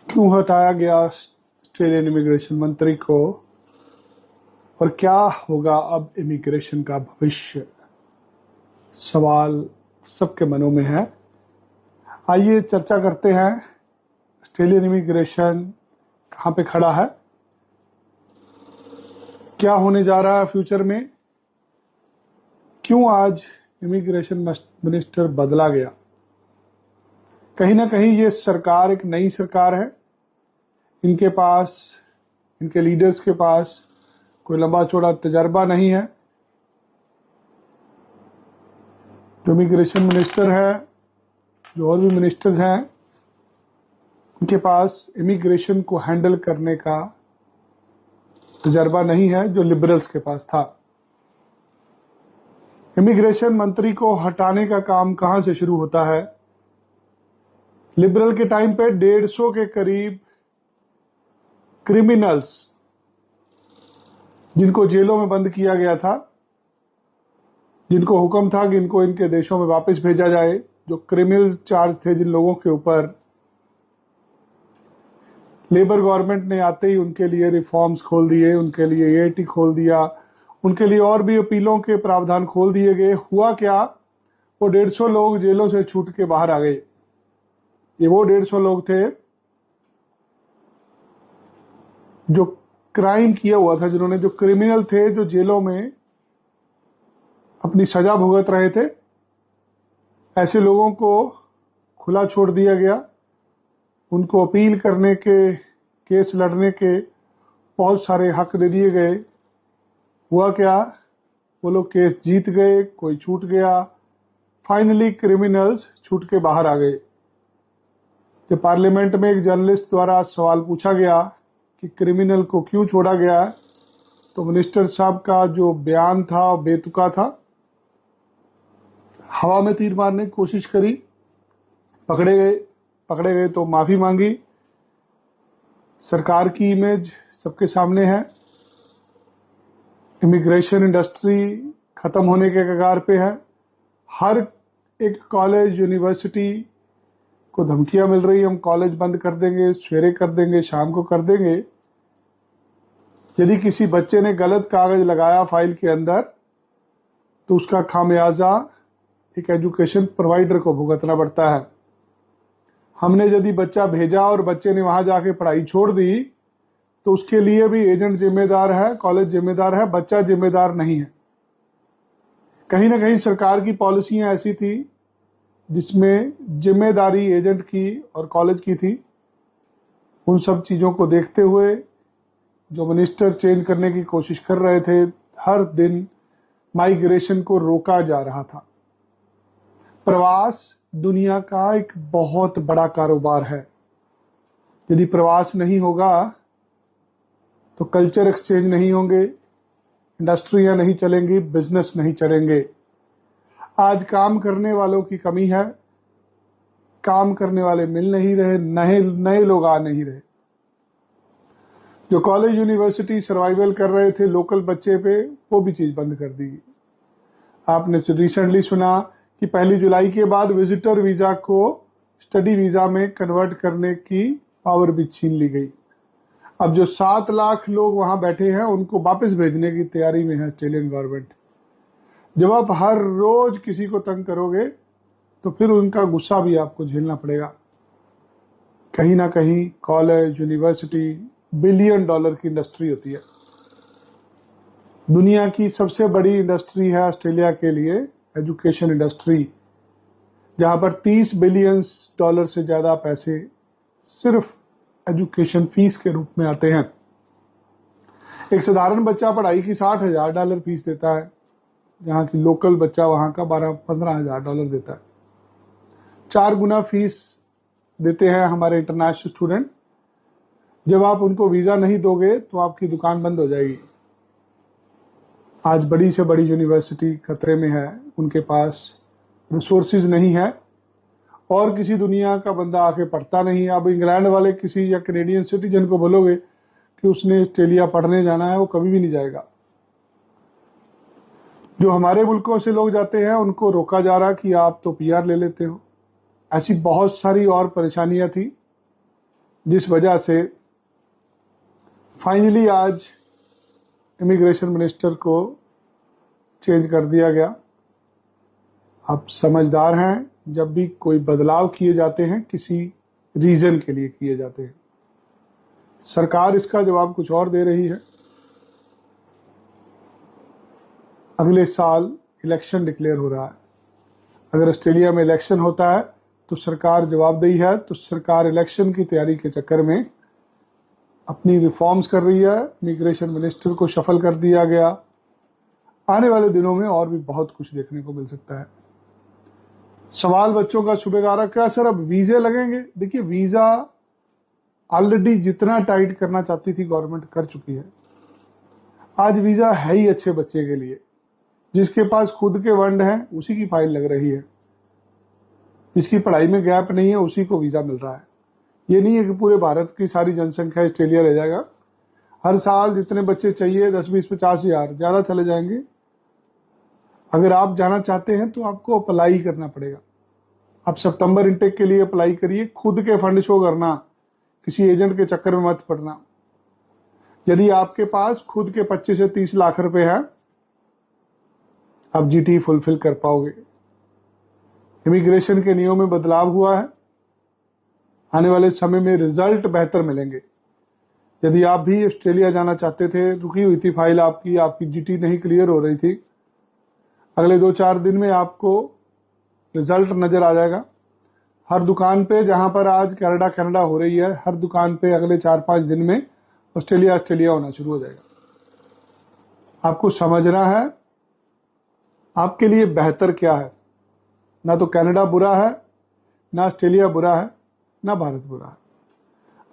क्यों हटाया गया ऑस्ट्रेलियन इमिग्रेशन मंत्री को और क्या होगा अब इमिग्रेशन का भविष्य? सवाल सबके मनों में है। आइए चर्चा करते हैं ऑस्ट्रेलियन इमिग्रेशन कहाँ पे खड़ा है, क्या होने जा रहा है फ्यूचर में, क्यों आज इमिग्रेशन मिनिस्टर बदला गया। कहीं ना कहीं ये सरकार एक नई सरकार है, इनके पास, इनके लीडर्स के पास कोई लंबा चौड़ा तजर्बा नहीं है। जो इमिग्रेशन मिनिस्टर है, जो और भी मिनिस्टर्स हैं, उनके पास इमिग्रेशन को हैंडल करने का तजर्बा नहीं है जो लिबरल्स के पास था। इमिग्रेशन मंत्री को हटाने का काम कहां से शुरू होता है? लिबरल के टाइम पे 150 के करीब क्रिमिनल्स जिनको जेलों में बंद किया गया था, जिनको हुक्म था कि इनको इनके देशों में वापस भेजा जाए, जो क्रिमिनल चार्ज थे जिन लोगों के ऊपर, लेबर गवर्नमेंट ने आते ही उनके लिए रिफॉर्म्स खोल दिए, उनके लिए एएटी खोल दिया, उनके लिए और भी अपीलों के प्रावधान खोल दिए गए। हुआ क्या, वो 150 लोग जेलों से छूट के बाहर आ गए। ये वो 150 लोग थे जो क्राइम किया हुआ था, जिन्होंने, जो क्रिमिनल थे, जो जेलों में अपनी सजा भुगत रहे थे। ऐसे लोगों को खुला छोड़ दिया गया, उनको अपील करने के, केस लड़ने के बहुत सारे हक दे दिए गए। हुआ क्या, वो लोग केस जीत गए, कोई छूट गया। फाइनली क्रिमिनल्स छूट के बाहर आ गए। जब पार्लियामेंट में एक जर्नलिस्ट द्वारा सवाल पूछा गया कि क्रिमिनल को क्यों छोड़ा गया, तो मिनिस्टर साहब का जो बयान था बेतुका था। हवा में तीर मारने की कोशिश करी, पकड़े गए तो माफी मांगी। सरकार की इमेज सबके सामने है। इमिग्रेशन इंडस्ट्री खत्म होने के कगार पे है। हर एक कॉलेज, यूनिवर्सिटी को धमकियां मिल रही है, हम कॉलेज बंद कर देंगे, सवेरे कर देंगे, शाम को कर देंगे। यदि किसी बच्चे ने गलत कागज लगाया फाइल के अंदर, तो उसका खामियाजा एक एजुकेशन प्रोवाइडर को भुगतना पड़ता है। हमने यदि बच्चा भेजा और बच्चे ने वहां जाके पढ़ाई छोड़ दी, तो उसके लिए भी एजेंट जिम्मेदार है, कॉलेज जिम्मेदार है, बच्चा जिम्मेदार नहीं है। कहीं ना कहीं सरकार की पॉलिसियां ऐसी थी जिसमें जिम्मेदारी एजेंट की और कॉलेज की थी। उन सब चीजों को देखते हुए जो मिनिस्टर चेंज करने की कोशिश कर रहे थे, हर दिन माइग्रेशन को रोका जा रहा था। प्रवास दुनिया का एक बहुत बड़ा कारोबार है। यदि प्रवास नहीं होगा तो कल्चर एक्सचेंज नहीं होंगे, इंडस्ट्रियां नहीं चलेंगी, बिजनेस नहीं चलेंगे। आज काम करने वालों की कमी है, काम करने वाले मिल नहीं रहे, नए लोग आ नहीं रहे। जो कॉलेज यूनिवर्सिटी सर्वाइवल कर रहे थे लोकल बच्चे पे, वो भी चीज बंद कर दी। आपने रिसेंटली सुना कि 1 जुलाई के बाद विजिटर वीजा को स्टडी वीजा में कन्वर्ट करने की पावर भी छीन ली गई। अब जो 7 लाख लोग वहां बैठे हैं, उनको वापस भेजने की तैयारी में है ऑस्ट्रेलियन गवर्नमेंट। जब आप हर रोज किसी को तंग करोगे, तो फिर उनका गुस्सा भी आपको झेलना पड़ेगा। कहीं ना कहीं कॉलेज, यूनिवर्सिटी बिलियन डॉलर की इंडस्ट्री होती है। दुनिया की सबसे बड़ी इंडस्ट्री है ऑस्ट्रेलिया के लिए एजुकेशन इंडस्ट्री, जहां पर 30 बिलियन डॉलर से ज्यादा पैसे सिर्फ एजुकेशन फीस के रूप में आते हैं। एक साधारण बच्चा पढ़ाई की $60,000 फीस देता है, जहां की लोकल बच्चा वहां का 12-15 हजार डॉलर देता है। 4 गुना फीस देते हैं हमारे इंटरनेशनल स्टूडेंट। जब आप उनको वीजा नहीं दोगे तो आपकी दुकान बंद हो जाएगी। आज बड़ी से बड़ी यूनिवर्सिटी खतरे में है, उनके पास रिसोर्सेज नहीं है और किसी दुनिया का बंदा आके पढ़ता नहीं है। अब इंग्लैंड वाले किसी या कैनेडियन सिटीजन को बोलोगे कि उसने ऑस्ट्रेलिया पढ़ने जाना है, वो कभी भी नहीं जाएगा। जो हमारे मुल्कों से लोग जाते हैं उनको रोका जा रहा कि आप तो पीआर ले लेते हो। ऐसी बहुत सारी और परेशानियां थी जिस वजह से फाइनली आज इमिग्रेशन मिनिस्टर को चेंज कर दिया गया। आप समझदार हैं, जब भी कोई बदलाव किए जाते हैं किसी रीजन के लिए किए जाते हैं। सरकार इसका जवाब कुछ और दे रही है। अगले साल इलेक्शन डिक्लेयर हो रहा है। अगर ऑस्ट्रेलिया में इलेक्शन होता है तो सरकार जवाबदेही है, तो सरकार इलेक्शन की तैयारी के चक्कर में अपनी रिफॉर्म्स कर रही है। इमिग्रेशन मिनिस्टर को शफल कर दिया गया। आने वाले दिनों में और भी बहुत कुछ देखने को मिल सकता है। सवाल बच्चों का सुबह क्या सर अब वीजे लगेंगे? देखिए, वीजा ऑलरेडी जितना टाइट करना चाहती थी गवर्नमेंट कर चुकी है। आज वीजा है ही अच्छे बच्चे के लिए। जिसके पास खुद के फंड हैं उसी की फाइल लग रही है। जिसकी पढ़ाई में गैप नहीं है उसी को वीजा मिल रहा है। ये नहीं है कि पूरे भारत की सारी जनसंख्या ऑस्ट्रेलिया ले जाएगा। हर साल जितने बच्चे चाहिए 10, 20, 50 हजार ज्यादा चले जाएंगे। अगर आप जाना चाहते हैं तो आपको अप्लाई करना पड़ेगा। आप सितंबर इनटेक के लिए अप्लाई करिए। खुद के फंड शो करना, किसी एजेंट के चक्कर में मत पड़ना। यदि आपके पास खुद के 25 से 30 लाख रुपए हैं, आप जीटी फुलफिल कर पाओगे। इमिग्रेशन के नियमों में बदलाव हुआ है। आने वाले समय में रिजल्ट बेहतर मिलेंगे। यदि आप भी ऑस्ट्रेलिया जाना चाहते थे, रुकी हुई थी फाइल आपकी जीटी नहीं क्लियर हो रही थी, अगले 2-4 दिन में आपको रिजल्ट नजर आ जाएगा। हर दुकान पे, जहां पर आज कनाडा हो रही है, हर दुकान पे अगले 4-5 दिन में ऑस्ट्रेलिया होना शुरू हो जाएगा। आपको समझना है आपके लिए बेहतर क्या है। ना तो कनाडा बुरा है, ना ऑस्ट्रेलिया बुरा है, ना भारत बुरा है।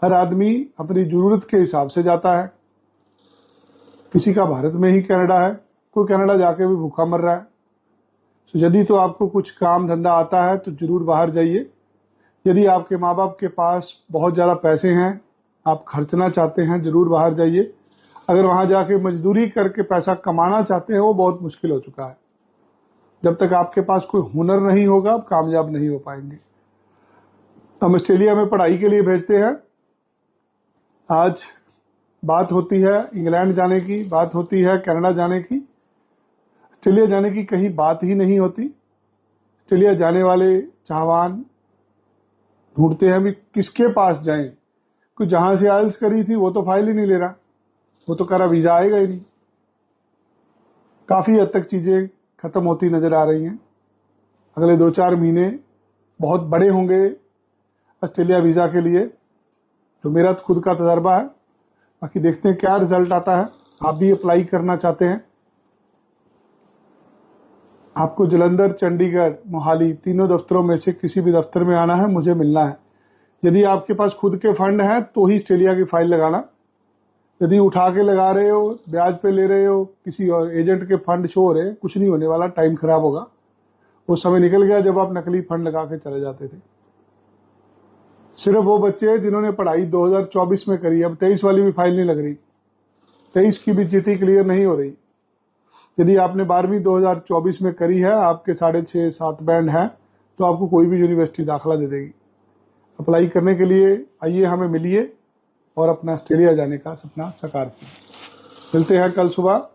हर आदमी अपनी जरूरत के हिसाब से जाता है। किसी का भारत में ही कनाडा है, कोई कनाडा जाके भी भूखा मर रहा है। तो यदि तो आपको कुछ काम धंधा आता है तो जरूर बाहर जाइए। यदि आपके माँ बाप के पास बहुत ज़्यादा पैसे हैं, आप खर्चना चाहते हैं, जरूर बाहर जाइए। अगर वहाँ जाके मजदूरी करके पैसा कमाना चाहते हैं, वो बहुत मुश्किल हो चुका है। जब तक आपके पास कोई हुनर नहीं होगा आप कामयाब नहीं हो पाएंगे। हम ऑस्ट्रेलिया में पढ़ाई के लिए भेजते हैं। आज बात होती है इंग्लैंड जाने की, बात होती है कनाडा जाने की। ऑस्ट्रेलिया जाने की कहीं बात ही नहीं होती। ऑस्ट्रेलिया जाने वाले चाहवान ढूंढते हैं भी किसके पास जाएं। कोई जहां से आइल्स करी थी वो तो फाइल ही नहीं ले रहा, वो तो कह रहा वीजा आएगा ही नहीं। काफी हद तक चीजें खत्म होती नजर आ रही हैं। अगले 2-4 महीने बहुत बड़े होंगे ऑस्ट्रेलिया वीजा के लिए, तो मेरा तो खुद का तजर्बा है। बाकी देखते हैं क्या रिजल्ट आता है। आप भी अप्लाई करना चाहते हैं, आपको जलंधर, चंडीगढ़, मोहाली तीनों दफ्तरों में से किसी भी दफ्तर में आना है, मुझे मिलना है। यदि आपके पास खुद के फंड हैं तो ही ऑस्ट्रेलिया की फाइल लगाना। यदि उठा के लगा रहे हो, ब्याज पे ले रहे हो, किसी और एजेंट के फंड शो हो रहे, कुछ नहीं होने वाला, टाइम खराब होगा। वो समय निकल गया जब आप नकली फंड लगा के चले जाते थे। सिर्फ वो बच्चे जिन्होंने पढ़ाई 2024 में करी, अब 23 वाली भी फाइल नहीं लग रही, 23 की भी जीटी क्लियर नहीं हो रही। यदि आपने 12वीं 2024 में करी है, आपके 6.5-7 बैंड है, तो आपको कोई भी यूनिवर्सिटी दाखिला दे देगी। अप्लाई करने के लिए आइए, हमें मिलिए और अपना ऑस्ट्रेलिया जाने का सपना साकार कीजिए। मिलते हैं कल सुबह